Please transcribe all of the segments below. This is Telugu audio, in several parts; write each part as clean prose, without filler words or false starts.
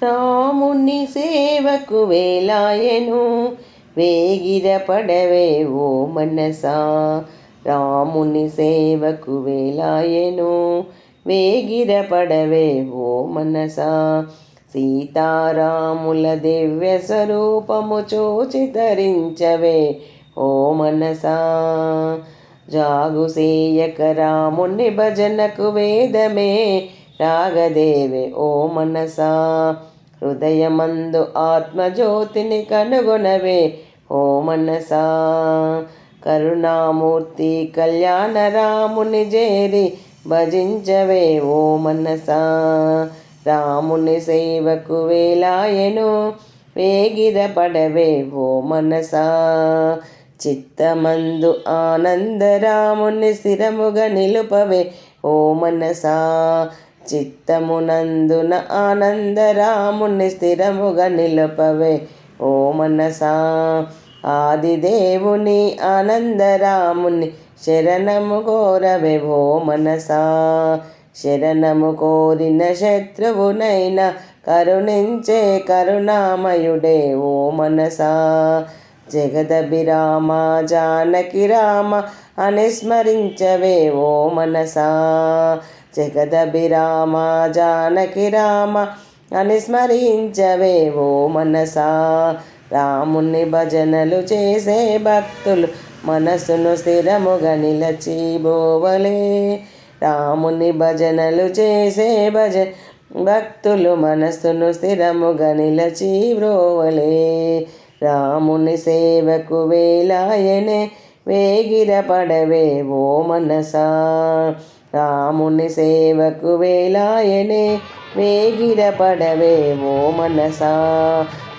రాముని సేవకు వేలాయను వేగిరపడవే ఓ మనసా. రాముని సేవకు వేలాయను వేగిరపడవే ఓ మనసా. సీతారాముల దివ్య స్వరూపము చూచి తరించవే ఓ మనసా. జాగుసేయక రాముని భజనకు వేదమే రాగదేవే ఓ మనసా. హృదయమందు ఆత్మజ్యోతిని కనుగొనవే ఓ మనసా. కరుణామూర్తి కళ్యాణ రాముని చేరి భజించవే ఓ మనసా. రాముని సేవకు వేలాయను వేగిరపడవే ఓ మనసా. చిత్తమందు ఆనందరాముని స్థిరముగా నిలుపవే ఓ మనసా. చిత్తమునందున ఆనందరాముని స్థిరముగా నిలుపవే ఓ మనసా. ఆదిదేవుని ఆనందరాముని శరణము కోరవే ఓ మనసా. శరణము కోరిన శత్రువునైనా కరుణించే కరుణామయుడే ఓ మనసా. జగదభిరామ జానకి రామ అని స్మరించవే ఓ మనసా. జగదభిరామ జానకి రామ అని స్మరించవే ఓ మనసా. రాముని భజనలు చేసే భక్తులు మనసును స్థిరముగా నిలచిబోవలే. రాముని భజనలు చేసే భక్తులు మనసును స్థిరముగా నిలచిబ్రోవలే. రాముని సేవకు వేలాయనే వేగిరపడవే ఓ మనసా. రాముని సేవకు వేలాయనే వేగిరపడవే ఓ మనసా.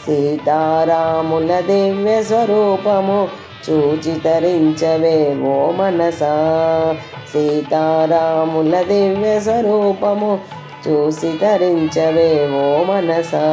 సీతారాముల దివ్య స్వరూపము చూచి తరించవే ఓ మనసా. సీతారాముల దివ్య స్వరూపము చూసి తరించవే ఓ మనసా.